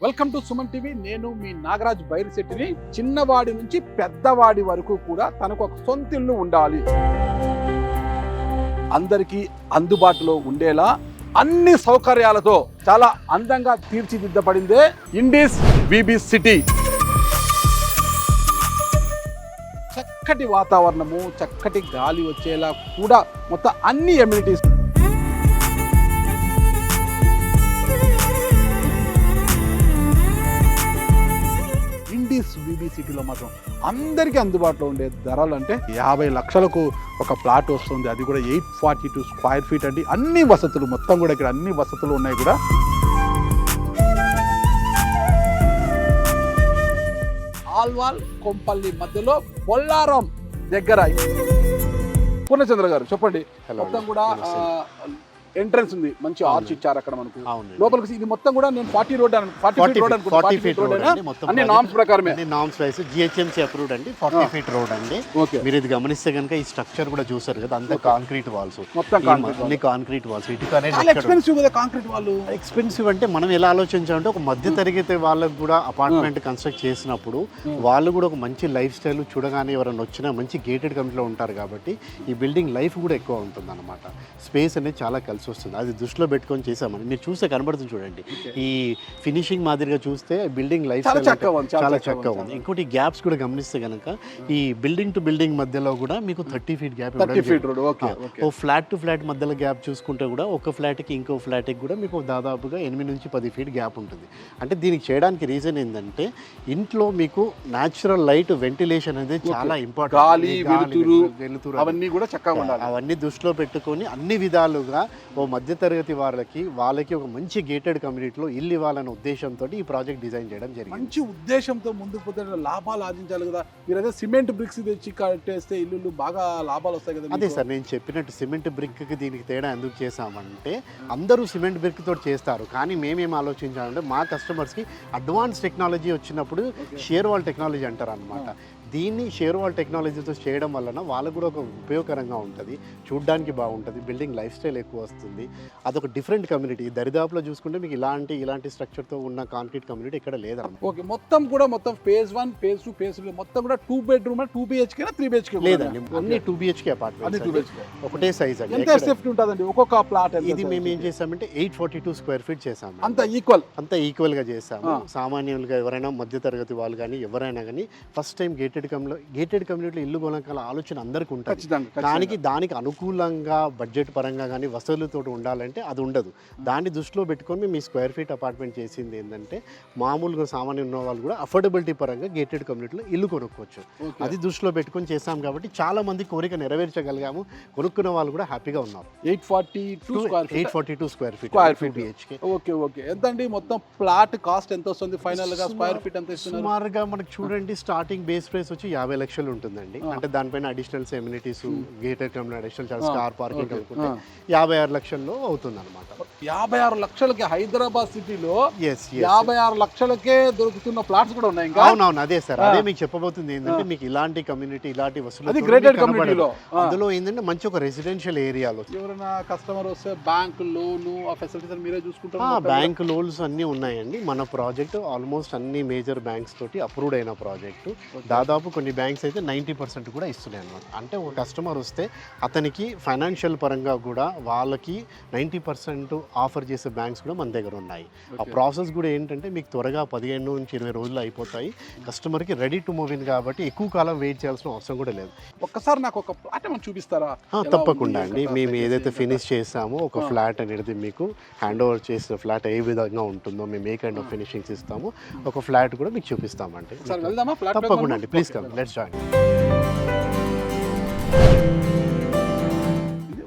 Welcome to Suman TV. నేను మీ నాగరాజ్ బైరిశెట్టిని. చిన్నవాడి నుంచి పెద్దవాడి వరకు కూడా తనకు ఒక సొంత ఇల్లు ఉండాలి, అందరికీ అందుబాటులో ఉండేలా అన్ని సౌకర్యాలతో చాలా అందంగా తీర్చిదిద్దబడిందే ఇండీస్ విబి సిటీ. చక్కటి వాతావరణము, చక్కటి గాలి వచ్చేలా కూడా మొత్తం అన్ని ఎమ్యూనిటీస్. ఇండీస్ విబి సిటీలో మాత్రం అందరికీ అందుబాటులో ఉండే ధరలు అంటే 50 లక్షలకు ఒక ప్లాట్ వస్తుంది, అది కూడా 842 స్క్వేర్ ఫీట్ అండి. అన్ని వసతులు మొత్తం కూడా ఇక్కడ అన్ని వసతులు ఉన్నాయి కూడా. ఆల్వాల్ కొంపల్లి మధ్యలో బొల్లారం దగ్గర. పూర్ణచంద్ర గారు చెప్పండి, మొత్తం కూడా ఎంట్రన్స్ ఉంది, మంచి ఆర్చ్ ఇచ్చారు అక్కడ మనకు లోపలికి. ఇది మొత్తం కూడా నేను 40 రోడ్ అన్ని నామ్స్ ప్రకారమే, నామ్స్ వైస్ జిహెచ్ఎంసీ అప్రూవ్డ్ అండి. 40 ఫీట్ రోడ్ అండి. మీరు ఇది గమనిస్తే కనుక ఈ స్ట్రక్చర్ కూడా చూసారు కదా, అంతా కాంక్రీట్ వాల్స్, అన్ని కాంక్రీట్ వాల్స్. ఎక్స్పెన్సివ్ కదా కాంక్రీట్ వాళ్ళు. ఎక్స్పెన్సివ్ అంటే మనం ఎలా ఆలోచించాలంటే ఒక మధ్య తరగతి వాళ్ళకు కూడా అపార్ట్మెంట్ కన్స్ట్రక్ట్ చేసినప్పుడు వాళ్ళు కూడా ఒక మంచి లైఫ్ స్టైల్ చూడగానే ఎవరైనా వచ్చినా మంచి గేటెడ్ కమ్యూనిటీలో ఉంటారు కాబట్టి ఈ బిల్డింగ్ లైఫ్ కూడా ఎక్కువ ఉంటుంది అనమాట. స్పేస్ అనేది చాలా కలిసి వస్తుంది, అది దృష్టిలో పెట్టుకొని చేసామని మీరు చూస్తే కనబడుతుంది. చూడండి, ఈ ఫినిషింగ్ మాదిరిగా చూస్తే బిల్డింగ్ లైఫ్ చాలా చక్కగా ఉంది. ఇంకోటి గ్యాప్స్ కూడా గమనిస్తే కనుక ఈ బిల్డింగ్ టు బిల్డింగ్ మధ్యలో కూడా మీకు 30 ఫీట్ గ్యాప్. ఓ ఫ్లాట్ టు ఫ్లాట్ మధ్యలో గ్యాప్ చూసుకుంటే కూడా ఒక ఫ్లాట్కి ఇంకో ఫ్లాట్కి కూడా మీకు దాదాపుగా 8 నుంచి 10 ఫీట్ గ్యాప్ ఉంటుంది. అంటే దీనికి చేయడానికి రీజన్ ఏంటంటే ఇంట్లో మీకు న్యాచురల్ లైట్, వెంటిలేషన్ అనేది చాలా ఇంపార్టెంట్. వెలుతురు అవన్నీ కూడా చక్కగా ఉండాలి. అవన్నీ దృష్టిలో పెట్టుకొని అన్ని విధాలుగా ఓ మధ్యతరగతి వాళ్ళకి ఒక మంచి గేటెడ్ కమ్యూనిటీలో ఇల్లు ఇవ్వాలనే ఉద్దేశంతో ఈ ప్రాజెక్ట్ డిజైన్ చేయడం జరిగింది. మంచి ఉద్దేశంతో ముందుకు పోతే లాభాలు ఆర్జించాలి కదా. మీరు అదే సిమెంట్ బ్రిక్స్ తెచ్చి కట్టేస్తే ఇల్లు బాగా లాభాలు వస్తాయి కదా. అదే సార్, నేను చెప్పినట్టు సిమెంట్ బ్రిక్కి దీనికి తేడా ఎందుకు చేసామంటే అందరూ సిమెంట్ బ్రిక్ తోటి చేస్తారు, కానీ మేమేం ఆలోచించాలంటే మా కస్టమర్స్కి అడ్వాన్స్ టెక్నాలజీ వచ్చినప్పుడు షేర్ వాల్ టెక్నాలజీ అంటారు అనమాట. దీన్ని షేర్ వాల్ టెక్నాలజీతో చేయడం వలన వాళ్ళకు కూడా ఒక ఉపయోగకరంగా ఉంటుంది, చూడడానికి బాగుంటుంది, బిల్డింగ్ లైఫ్ స్టైల్ ఎక్కువ వస్తుంది. అదొక డిఫరెంట్ కమ్యూనిటీ. దరిదాపులో చూసుకుంటే మీకు ఇలాంటి స్ట్రక్చర్తో ఉన్న కాంక్రీట్ కమ్యూనిటీ ఇక్కడ లేదన్నమాట. ఓకే, మొత్తం కూడా మొత్తం ఫేజ్ 1, ఫేజ్ 2, ఫేజ్ 3 మొత్తం కూడా 2 బెడ్రూమ్ 2 BHK 3 BHK లేదండి, అన్ని 2 BHK అపార్ట్మెంట్స్, ఒకటే సైజ్ అండి. ఎంత సేఫ్టీ ఉంటుందండి ఒక్కొక్క ప్లాట్? ఇది మేము ఏం చేసామంటే 842 స్క్వేర్ ఫీట్ చేసాము. అంత ఈక్వల్ గా చేసాము. సామాన్యులుగా ఎవరైనా మధ్యతరగతి వాళ్ళు కానీ ఎవరైనా కానీ ఫస్ట్ టైం గేటెడ్ కమ్యూనిటీలో ఇల్లు కొనకాల ఆలోచన అందరికీ ఉంటుంది. దానికి అనుకూలంగా బడ్జెట్ పరంగా కానీ వసతులతో ఉండాలంటే అది ఉండదు. దాన్ని దృష్టిలో పెట్టుకొని మీ స్క్వేర్ ఫీట్ అపార్ట్మెంట్ చేసింది ఏంటంటే మామూలుగా సామాన్య ఉన్న వాళ్ళు కూడా అఫోర్డబిలిటీ పరంగా గేటెడ్ కమ్యూనిటీలో ఇల్లు కొనుక్కోవచ్చు. అది దృష్టిలో పెట్టుకొని చేసాం కాబట్టి చాలా మంది కోరిక నెరవేర్చగలిగాము. కొనుక్కున్న వాళ్ళు కూడా హ్యాపీగా ఉన్నారు. 842 స్క్వేర్ ఫీట్ BHK. ఓకే, ఎంత అండి మొత్తం ప్లాట్ కాస్ట్ ఎంత వస్తుంది ఫైనల్ గా? స్క్వేర్ ఫీట్ ఎంత ఇస్తున్నారు? సుమారుగా మనకు చూడండి, స్టార్టింగ్ బేస్ ప్రైస్ వచ్చి 50 లక్షలు ఉంటుందండి. అంటే దానిపైన additionals amenities, gated community, additional charges, car parking అనుకుంటే 56 లక్షల్లో అవుతుంది అనమాట. 56 లక్షలకి హైదరాబాద్ సిటీలో 56 లక్షలకే దొరుకుతున్న ప్లాట్స్ కూడా ఉన్నాయి. అవునవును, అదే సార్, అదే మీకు చెప్పబోతుంది. ఏంటంటే మీకు ఇలాంటి కమ్యూనిటీ, ఇలాంటి వసతులు అందులో ఏంటంటే మంచి ఒక రెసిడెన్షియల్ ఏరియాలో ఎవరైనా కస్టమర్ వస్తే బ్యాంక్ లోన్ ఫెసిలిటీస్ మీరే చూసుకుంటారు. బ్యాంక్ లోన్స్ అన్ని ఉన్నాయండి. మన ప్రాజెక్ట్ ఆల్మోస్ట్ అన్ని మేజర్ బ్యాంక్స్ తోటి అప్రూవ్డ్ అయిన ప్రాజెక్ట్. దాదాపు కొన్ని బ్యాంక్స్ అయితే 90% కూడా ఇస్తున్నాయి అన్నమాట. అంటే ఒక కస్టమర్ వస్తే అతనికి ఫైనాన్షియల్ పరంగా కూడా వాళ్ళకి 90% ఆఫర్ చేసే బ్యాంక్స్ కూడా మన దగ్గర ఉన్నాయి. ఆ ప్రాసెస్ కూడా ఏంటంటే మీకు త్వరగా 15 నుంచి 20 రోజులు అయిపోతాయి. కస్టమర్కి రెడీ టు మూవ్ ఇన్ కాబట్టి ఎక్కువ కాలం వెయిట్ చేయాల్సిన అవసరం కూడా లేదు. ఒక్కసారి నాకు ఒక ఫ్లాట్ ఏమైనా చూపిస్తారా? తప్పకుండా అండి. మేము ఏదైతే ఫినిష్ చేసామో ఒక ఫ్లాట్ అనేది మీకు హ్యాండ్ ఓవర్ చేసిన ఫ్లాట్ ఏ విధంగా ఉంటుందో మేము ఏ కైండ్ ఆఫ్ ఫినిషింగ్స్ ఇస్తామో ఒక ఫ్లాట్ కూడా మీకు చూపిస్తామండి. తప్పకుండా అండి, ప్లీజ్ కమ్, లెట్స్ జాయిన్.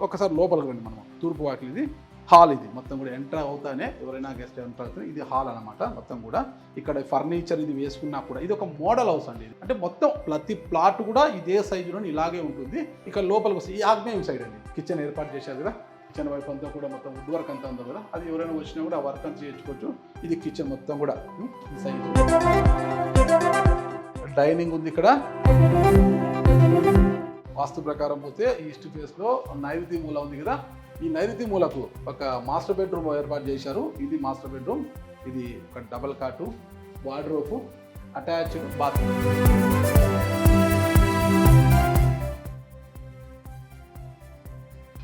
ఒకసారి లోపలికి రండి. మనం తూర్పు వాకిలి, ఇది హాల్. ఇది మొత్తం కూడా ఎంటర్ అవుతానే ఎవరైనా గెస్ట్ ఎంటర్ అవుతారు. ఇది హాల్ అనమాట. మొత్తం కూడా ఇక్కడ ఫర్నిచర్ ఇది వేసుకున్నా కూడా ఇది ఒక మోడల్ హౌస్ అండి. అంటే మొత్తం ప్రతి ప్లాట్ కూడా ఇదే సైజులో ఇలాగే ఉంటుంది. ఇక్కడ లోపలికి వస్తే ఈ ఆగ్నేయం సైడ్ అండి కిచెన్ ఏర్పాటు చేశారు కదా. కిచెన్ వైపు అంతా కూడా మొత్తం వుడ్ వర్క్ అంతా ఉందో కదా, అది ఎవరైనా వచ్చినా కూడా ఆ వర్క్ అంతా చేసుకోవచ్చు. ఇది కిచెన్ మొత్తం కూడా ఈ సైజు. డైనింగ్ ఉంది ఇక్కడ. వాస్తు ప్రకారం పోతే ఈస్ట్ ఫేస్ లో నైరుతి మూల ఉంది కదా, ఈ నైరుతి మూలకు ఒక మాస్టర్ బెడ్రూమ్ ఏర్పాటు చేశారు. ఇది మాస్టర్ బెడ్రూమ్. ఇది ఒక డబల్ కాటు, వార్డ్రోబ్, అటాచ్డ్ బాత్రూమ్.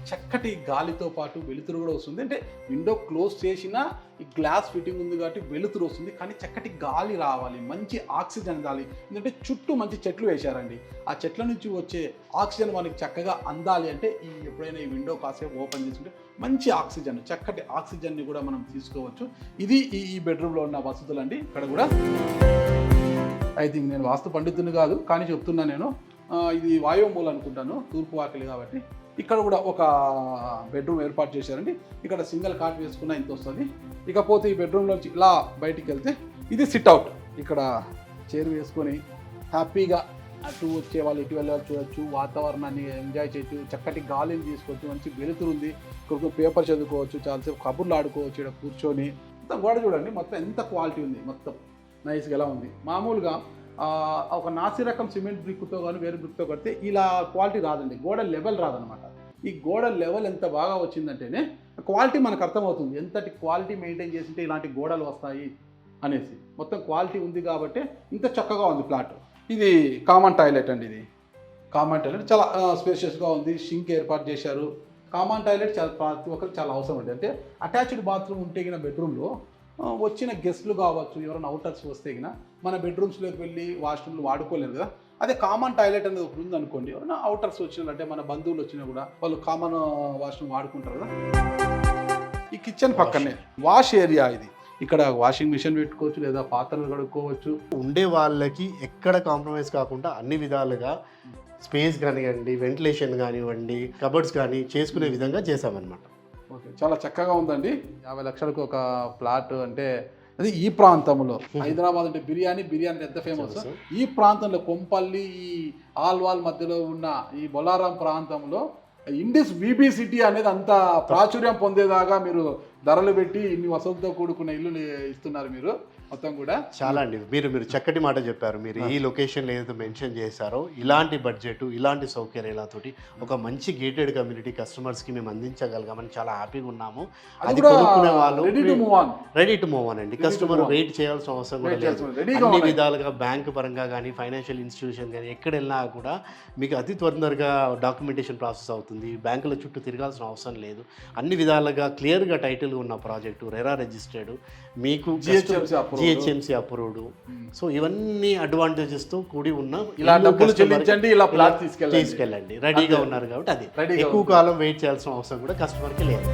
చక్కటి గాలితో పాటు వెలుతురు కూడా వస్తుంది. అంటే విండో క్లోజ్ చేసినా ఈ గ్లాస్ ఫిట్టింగ్ ఉంది కాబట్టి వెలుతురు వస్తుంది, కానీ చక్కటి గాలి రావాలి, మంచి ఆక్సిజన్ అందాలి. ఎందుకంటే చుట్టూ మంచి చెట్లు వేశారండి. ఆ చెట్ల నుంచి వచ్చే ఆక్సిజన్ మనకి చక్కగా అందాలి అంటే ఎప్పుడైనా ఈ విండో కాసేపు ఓపెన్ చేసుకుంటే మంచి ఆక్సిజన్, చక్కటి ఆక్సిజన్ని కూడా మనం తీసుకోవచ్చు. ఇది ఈ బెడ్రూమ్లో ఉన్న వసతులు అండి. ఇక్కడ కూడా ఐ థింక్ నేను వాస్తు పండితుని కాదు, కానీ చెప్తున్నా నేను, ఇది వాయుమూల అనుకుంటాను, తూర్పు వాకిలి కాబట్టి. ఇక్కడ కూడా ఒక బెడ్రూమ్ ఏర్పాటు చేశారండి. ఇక్కడ సింగిల్ కాట్ వేసుకున్న ఇంత వస్తుంది. ఇకపోతే ఈ బెడ్రూమ్లోంచి ఇలా బయటికి వెళ్తే ఇది సిట్అవుట్. ఇక్కడ చైర్ వేసుకొని హ్యాపీగా అటు వచ్చే వాళ్ళు ఇటు వెళ్ళాలి చూడొచ్చు, వాతావరణాన్ని ఎంజాయ్ చేయొచ్చు, చక్కటి గాలిని తీసుకోవచ్చు, మంచి వెలుతురు ఉంది. ఇక్కడ పేపర్ చదువుకోవచ్చు, చాలాసేపు కబుర్లు ఆడుకోవచ్చు. ఇక్కడ కూర్చొని మొత్తం గోడ చూడండి, మొత్తం ఎంత క్వాలిటీ ఉంది, మొత్తం నైస్గా ఎలా ఉంది. మామూలుగా ఒక నాసి రకం సిమెంట్ బ్రిక్తో కానీ వేరే బ్రిక్తో కడితే ఇలా క్వాలిటీ రాదండి, గోడ లెవెల్ రాదనమాట. ఈ గోడ లెవెల్ ఎంత బాగా వచ్చిందంటేనే క్వాలిటీ మనకు అర్థమవుతుంది, ఎంతటి క్వాలిటీ మెయింటైన్ చేసింటే ఇలాంటి గోడలు వస్తాయి అనేసి. మొత్తం క్వాలిటీ ఉంది కాబట్టి ఇంత చక్కగా ఉంది ఫ్లాట్. ఇది కామన్ టాయిలెట్ అండి. ఇది కామన్ టాయిలెట్ చాలా స్పేషియస్గా ఉంది, షింక్ ఏర్పాటు చేశారు. కామన్ టాయిలెట్ చాలా ప్రతి ఒక్కరికి చాలా అవసరం అండి. అంటే అటాచ్డ్ బాత్రూమ్ ఉంటే గిన బెడ్రూమ్లో వచ్చిన గెస్ట్లు కావచ్చు, ఎవరైనా అవుటర్స్ వస్తే గిన మన బెడ్రూమ్స్లోకి వెళ్ళి వాష్రూమ్లు వాడుకోలేరు కదా. అదే కామన్ టాయిలెట్ అనేది ఒకటి ఉంది అనుకోండి, ఎవరైనా అవుటర్స్ వచ్చినట్టే మన బంధువులు వచ్చినా కూడా వాళ్ళు కామన్ వాష్రూమ్ వాడుకుంటారు కదా. ఈ కిచెన్ పక్కనే వాష్ ఏరియా ఇది. ఇక్కడ వాషింగ్ మిషన్ పెట్టుకోవచ్చు, లేదా పాత్రలు కడుక్కోవచ్చు. ఉండే వాళ్ళకి ఎక్కడ కాంప్రమైజ్ కాకుండా అన్ని విధాలుగా స్పేస్ కానివ్వండి, వెంటిలేషన్ కానివ్వండి, కబర్డ్స్ కానీ చేసుకునే విధంగా చేసామన్నమాట. ఓకే, చాలా చక్కగా ఉందండి. 50 లక్షలకు ఒక ప్లాట్ అంటే అది ఈ ప్రాంతంలో. హైదరాబాద్ అంటే బిర్యానీ ఎంత ఫేమస్. ఈ ప్రాంతంలో కొంపల్లి, ఈ ఆల్వాల్ మధ్యలో ఉన్న ఈ బొలారం ప్రాంతంలో ఇండిస్ బీబీ సిటీ అనేది అంత ప్రాచుర్యం పొందేదాకా మీరు ధరలు పెట్టి ఇన్ని వసతులతో కూడుకున్న ఇల్లు ఇస్తున్నారు మీరు మొత్తం కూడా. చాలా అండి, మీరు చక్కటి మాట చెప్పారు. మీరు ఈ లొకేషన్లో ఏదైతే మెన్షన్ చేశారో ఇలాంటి బడ్జెట్, ఇలాంటి సౌకర్యాలతోటి ఒక మంచి గేటెడ్ కమ్యూనిటీ కస్టమర్స్కి మేము అందించగలిగామని చాలా హ్యాపీగా ఉన్నాము. అది కొనుక్కునే వాళ్ళు రెడీ టు మూవ్ ఆన్ అండి. కస్టమర్ వెయిట్ చేయాల్సిన అవసరం కూడా లేదు. అన్ని విధాలుగా బ్యాంక్ పరంగా కానీ, ఫైనాన్షియల్ ఇన్స్టిట్యూషన్ కానీ ఎక్కడ వెళ్ళినా కూడా మీకు అతి తొందరగా డాక్యుమెంటేషన్ ప్రాసెస్ అవుతుంది. బ్యాంకుల చుట్టూ తిరగాల్సిన అవసరం లేదు. అన్ని విధాలుగా క్లియర్గా టైటిల్గా ఉన్న ప్రాజెక్టు, రెరా రిజిస్టర్డ్, మీకు జిహెచ్ఎంసీ అప్రూవ్డ్. సో ఇవన్నీ అడ్వాంటేజెస్తో కూడి ఉన్న ఇలా డబ్బులు చెల్లించండి, ఇలా ప్లాట్ తీసుకెళ్ళండి రెడీగా ఉన్నారు కాబట్టి అది ఎక్కువ కాలం వెయిట్ చేయాల్సిన అవసరం కూడా కస్టమర్కి లేదు.